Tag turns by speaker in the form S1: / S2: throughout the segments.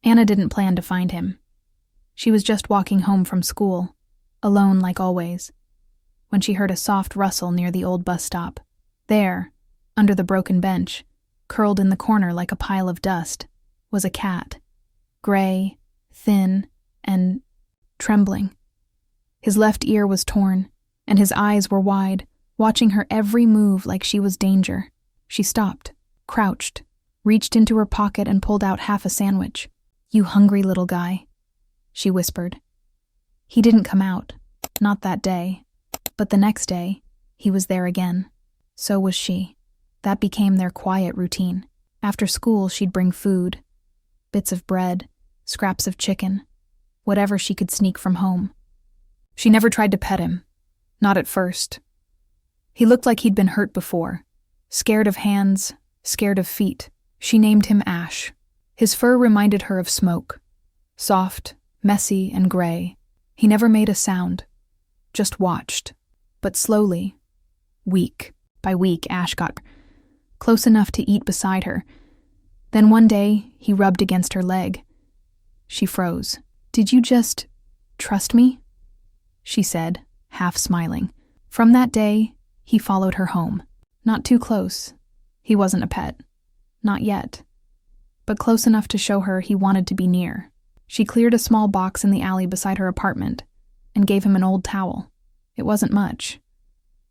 S1: Anna didn't plan to find him. She was just walking home from school, alone like always, when she heard a soft rustle near the old bus stop. There, under the broken bench, curled in the corner like a pile of dust, was a cat, gray, thin, and trembling. His left ear was torn, and his eyes were wide, watching her every move like she was danger. She stopped, crouched, reached into her pocket and pulled out half a sandwich. "You hungry little guy," she whispered. He didn't come out, not that day, but the next day, he was there again. So was she. That became their quiet routine. After school, she'd bring food, bits of bread, scraps of chicken, whatever she could sneak from home. She never tried to pet him, not at first. He looked like he'd been hurt before, scared of hands, scared of feet. She named him Ash. His fur reminded her of smoke, soft, messy, and gray. He never made a sound, just watched. But slowly, week by week, Ash got close enough to eat beside her. Then one day, he rubbed against her leg. She froze. "Did you just trust me?" she said, half smiling. From that day, he followed her home. Not too close. He wasn't a pet. Not yet. But close enough to show her he wanted to be near. She cleared a small box in the alley beside her apartment and gave him an old towel. It wasn't much.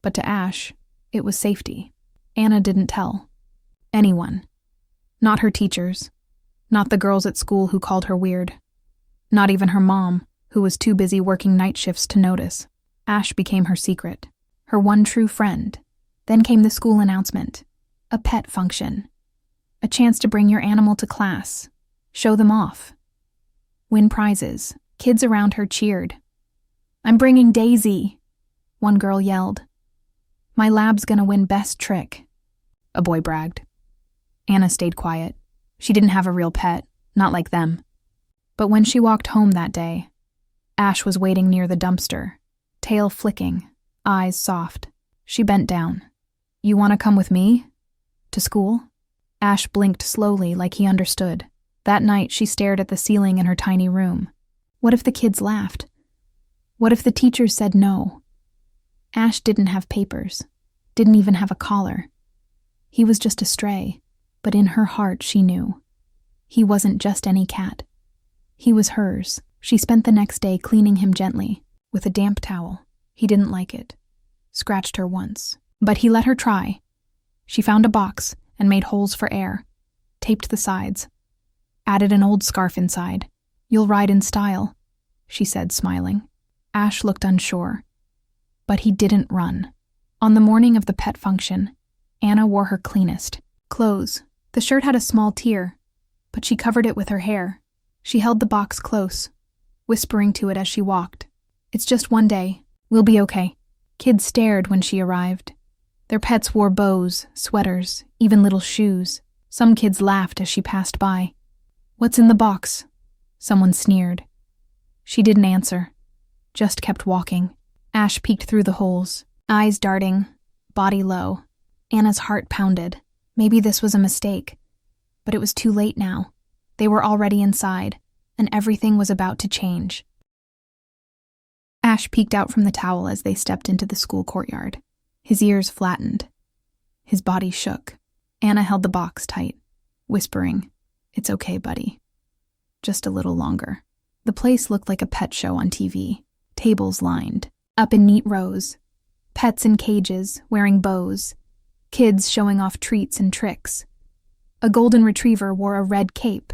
S1: But to Ash, it was safety. Anna didn't tell anyone. Not her teachers. Not the girls at school who called her weird. Not even her mom, who was too busy working night shifts to notice. Ash became her secret. Her one true friend. Then came the school announcement. A pet function. A chance to bring your animal to class. Show them off. Win prizes. Kids around her cheered. "I'm bringing Daisy," one girl yelled. "My lab's gonna win best trick," a boy bragged. Anna stayed quiet. She didn't have a real pet, not like them. But when she walked home that day, Ash was waiting near the dumpster, tail flicking, eyes soft. She bent down. "You want to come with me? To school?" Ash blinked slowly like he understood. That night she stared at the ceiling in her tiny room. What if the kids laughed? What if the teachers said no? Ash didn't have papers, didn't even have a collar. He was just a stray, but in her heart she knew. He wasn't just any cat. He was hers. She spent the next day cleaning him gently, with a damp towel. He didn't like it. Scratched her once. But he let her try. She found a box and made holes for air, taped the sides, added an old scarf inside. "You'll ride in style," she said, smiling. Ash looked unsure. But he didn't run. On the morning of the pet function, Anna wore her cleanest clothes. The shirt had a small tear, but she covered it with her hair. She held the box close, whispering to it as she walked. "It's just one day. We'll be okay." Kids stared when she arrived. Their pets wore bows, sweaters, even little shoes. Some kids laughed as she passed by. "What's in the box?" someone sneered. She didn't answer, just kept walking. Ash peeked through the holes, eyes darting, body low. Anna's heart pounded. Maybe this was a mistake. But it was too late now. They were already inside, and everything was about to change. Ash peeked out from the towel as they stepped into the school courtyard. His ears flattened. His body shook. Anna held the box tight, whispering, "It's okay, buddy. Just a little longer." The place looked like a pet show on TV. Tables lined, up in neat rows. Pets in cages, wearing bows. Kids showing off treats and tricks. A golden retriever wore a red cape.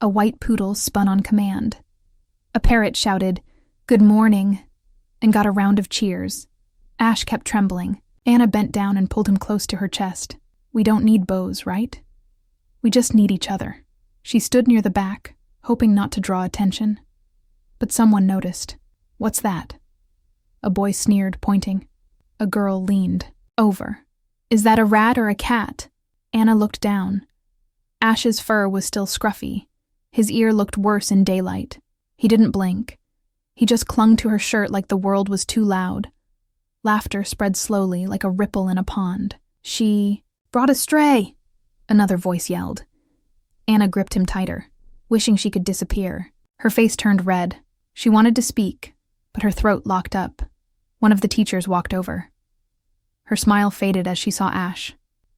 S1: A white poodle spun on command. A parrot shouted, "Good morning," and got a round of cheers. Ash kept trembling. Anna bent down and pulled him close to her chest. "We don't need bows, right? We just need each other." She stood near the back, hoping not to draw attention. But someone noticed. "What's that?" A boy sneered, pointing. A girl leaned over. "Is that a rat or a cat?" Anna looked down. Ash's fur was still scruffy. His ear looked worse in daylight. He didn't blink. He just clung to her shirt like the world was too loud. Laughter spread slowly like a ripple in a pond. "She brought a stray," another voice yelled. Anna gripped him tighter. wishing she could disappear. Her face turned red. She wanted to speak, but her throat locked up. One of the teachers walked over. Her smile faded as she saw Ash.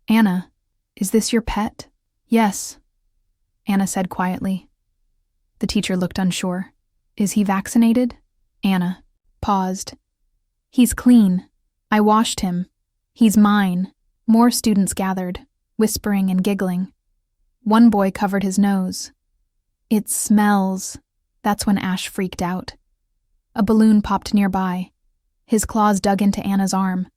S1: "Anna, is this your pet?" "Yes," Anna said quietly. The teacher looked unsure. "Is he vaccinated?" Anna paused. "He's clean. I washed him. He's mine." More students gathered, whispering and giggling. One boy covered his nose. "It smells." That's when Ash freaked out. A balloon popped nearby. His claws dug into Anna's arm.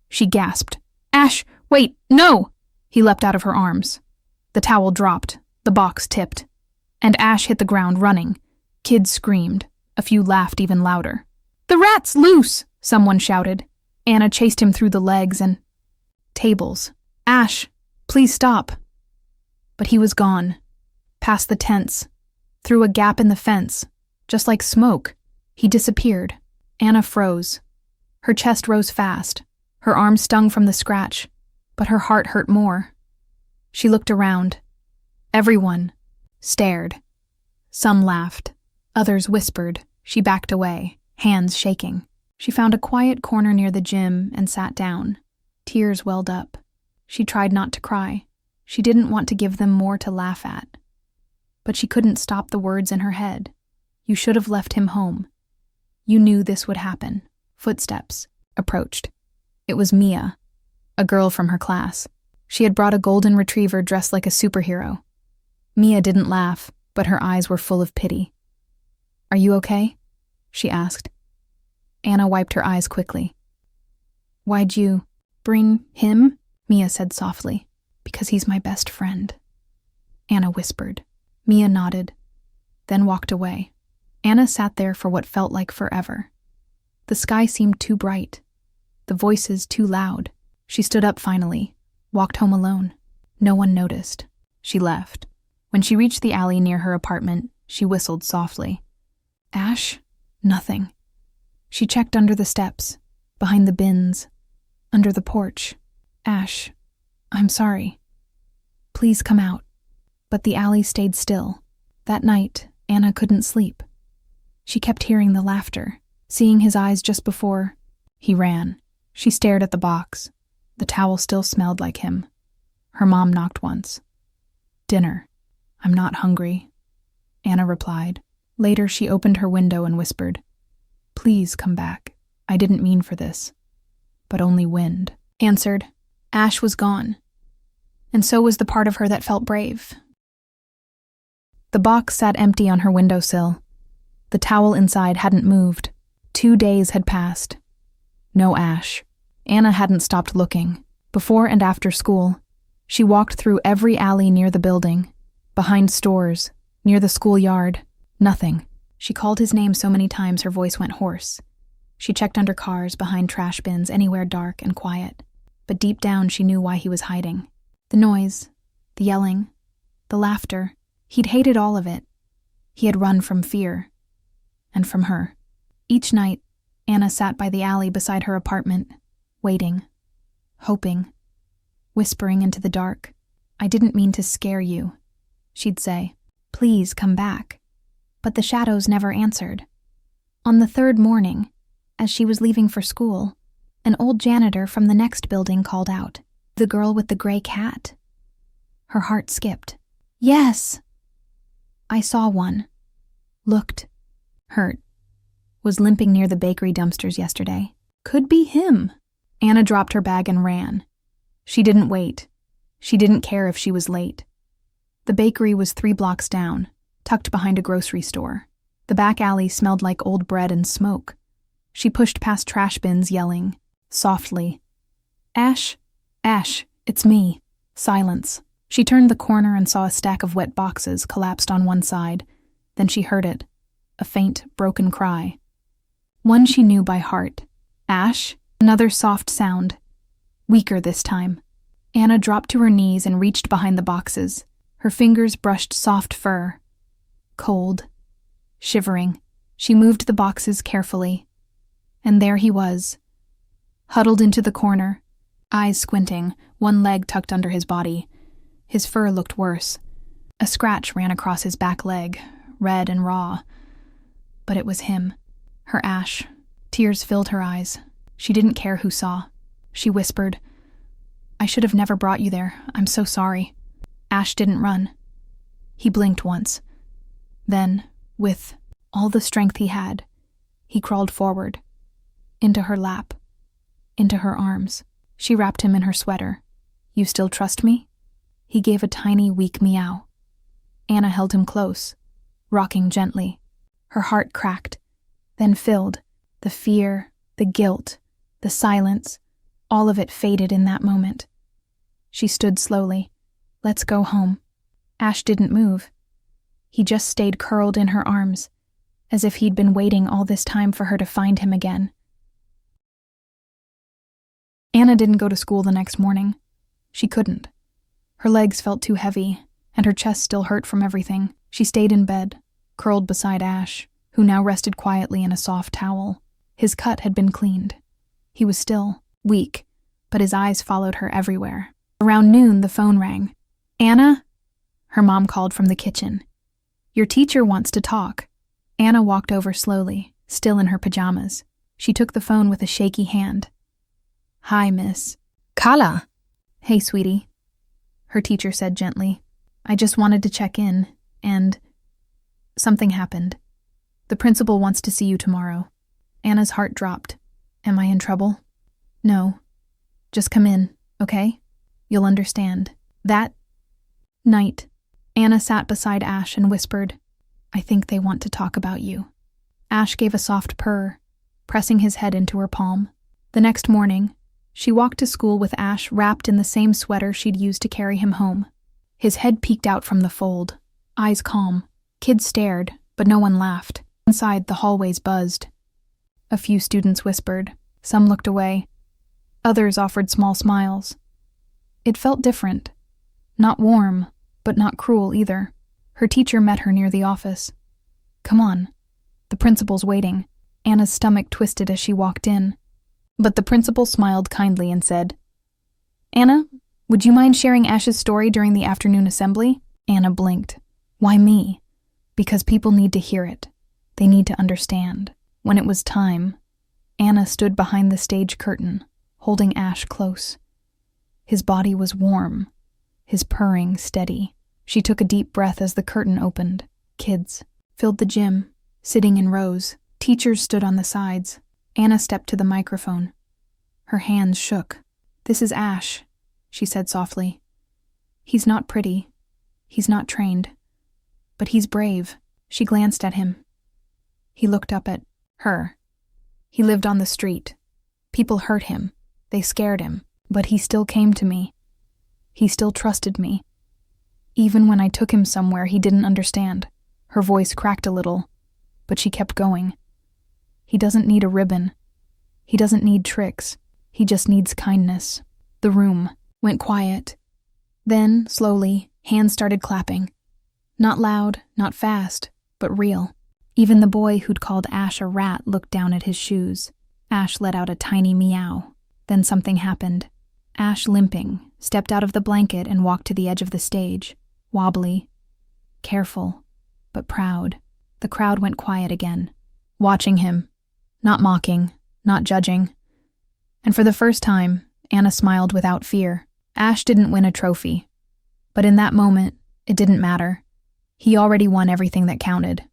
S1: She gasped. "Ash, wait, no!" He leapt out of her arms. The towel dropped, the box tipped, and Ash hit the ground running. Kids screamed. A few laughed even louder. "The rat's loose!" someone shouted. Anna chased him through the legs and tables. "Ash, please stop." But he was gone. Past the tents. Through a gap in the fence. Just like smoke. He disappeared. Anna froze. Her chest rose fast. Her arm stung from the scratch, but her heart hurt more. She looked around. Everyone stared. Some laughed. Others whispered. She backed away, hands shaking. She found a quiet corner near the gym and sat down. Tears welled up. She tried not to cry. She didn't want to give them more to laugh at. But she couldn't stop the words in her head. "You should have left him home. You knew this would happen." Footsteps approached. It was Mia, a girl from her class. She had brought a golden retriever dressed like a superhero. Mia didn't laugh, but her eyes were full of pity. "Are you okay?" she asked. Anna wiped her eyes quickly. "Why'd you bring him?" Mia said softly. "Because he's my best friend," Anna whispered. Mia nodded, then walked away. Anna sat there for what felt like forever. The sky seemed too bright, the voices too loud. She stood up finally, walked home alone. No one noticed. She left. When she reached the alley near her apartment, she whistled softly. "Ash?" Nothing. She checked under the steps, behind the bins, under the porch. "Ash, I'm sorry. Please come out." But the alley stayed still. That night, Anna couldn't sleep. She kept hearing the laughter, seeing his eyes just before he ran. She stared at the box. The towel still smelled like him. Her mom knocked once. "Dinner." "I'm not hungry," Anna replied. Later, she opened her window and whispered, "Please come back. I didn't mean for this." But only wind answered. Ash was gone. And so was the part of her that felt brave. The box sat empty on her windowsill. The towel inside hadn't moved. 2 days had passed. No Ash. Anna hadn't stopped looking. Before and after school, she walked through every alley near the building, behind stores, near the schoolyard. Nothing. She called his name so many times her voice went hoarse. She checked under cars, behind trash bins, anywhere dark and quiet. But deep down she knew why he was hiding. The noise, the yelling, the laughter. He'd hated all of it. He had run from fear. And from her. Each night, Anna sat by the alley beside her apartment, waiting, hoping, whispering into the dark. "I didn't mean to scare you," she'd say. "Please come back." But the shadows never answered. On the 3rd morning, as she was leaving for school, an old janitor from the next building called out, "The girl with the gray cat." Her heart skipped. "Yes!" I saw one. Looked. Hurt. Was limping near the bakery dumpsters yesterday. Could be him. Anna dropped her bag and ran. She didn't wait. She didn't care if she was late. The bakery was 3 blocks down, tucked behind a grocery store. The back alley smelled like old bread and smoke. She pushed past trash bins, yelling, softly, "Ash, Ash, it's me." Silence. She turned the corner and saw a stack of wet boxes collapsed on one side. Then she heard it, a faint, broken cry. One she knew by heart. "Ash?" Another soft sound. Weaker this time. Anna dropped to her knees and reached behind the boxes. Her fingers brushed soft fur. Cold. Shivering. She moved the boxes carefully. And there he was. Huddled into the corner, eyes squinting, one leg tucked under his body. His fur looked worse. A scratch ran across his back leg, red and raw. But it was him. Her Ash. Tears filled her eyes. She didn't care who saw. She whispered, "I should have never brought you there. I'm so sorry." Ash didn't run. He blinked once. Then, with all the strength he had, he crawled forward, into her lap, into her arms. She wrapped him in her sweater. "You still trust me?" He gave a tiny, weak meow. Anna held him close, rocking gently. Her heart cracked, then filled. The fear, the guilt, the silence, all of it faded in that moment. She stood slowly. "Let's go home." Ash didn't move. He just stayed curled in her arms, as if he'd been waiting all this time for her to find him again. Anna didn't go to school the next morning. She couldn't. Her legs felt too heavy, and her chest still hurt from everything. She stayed in bed, curled beside Ash, who now rested quietly in a soft towel. His cut had been cleaned. He was still weak, but his eyes followed her everywhere. Around noon, the phone rang. "Anna?" Her mom called from the kitchen. "Your teacher wants to talk." Anna walked over slowly, still in her pajamas. She took the phone with a shaky hand. "Hi, miss."
S2: Carla.
S1: "Hey, sweetie," her teacher said gently. "I just wanted to check in, and something happened. The principal wants to see you tomorrow." Anna's heart dropped. "Am I in trouble?" "No. Just come in, okay? You'll understand." That night, Anna sat beside Ash and whispered, "I think they want to talk about you." Ash gave a soft purr, pressing his head into her palm. The next morning, she walked to school with Ash wrapped in the same sweater she'd used to carry him home. His head peeked out from the fold, eyes calm. Kids stared, but no one laughed. Inside, the hallways buzzed. A few students whispered. Some looked away. Others offered small smiles. It felt different. Not warm, but not cruel either. Her teacher met her near the office. "Come on. The principal's waiting." Anna's stomach twisted as she walked in. But the principal smiled kindly and said, "Anna, would you mind sharing Ash's story during the afternoon assembly?" Anna blinked. "Why me?" "Because people need to hear it. They need to understand." When it was time, Anna stood behind the stage curtain, holding Ash close. His body was warm, his purring steady. She took a deep breath as the curtain opened. Kids filled the gym, sitting in rows. Teachers stood on the sides. Anna stepped to the microphone. Her hands shook. "This is Ash," she said softly. "He's not pretty. He's not trained. But he's brave." She glanced at him. He looked up at her. He lived on the street. People hurt him. They scared him. But he still came to me. He still trusted me. Even when I took him somewhere he didn't understand. Her voice cracked a little, but she kept going. "He doesn't need a ribbon. He doesn't need tricks. He just needs kindness." The room went quiet. Then, slowly, hands started clapping. Not loud, not fast, but real. Even the boy who'd called Ash a rat looked down at his shoes. Ash let out a tiny meow. Then something happened. Ash, limping, stepped out of the blanket and walked to the edge of the stage, wobbly, careful, but proud. The crowd went quiet again, watching him, not mocking, not judging. And for the first time, Anna smiled without fear. Ash didn't win a trophy, but in that moment, it didn't matter. He already won everything that counted.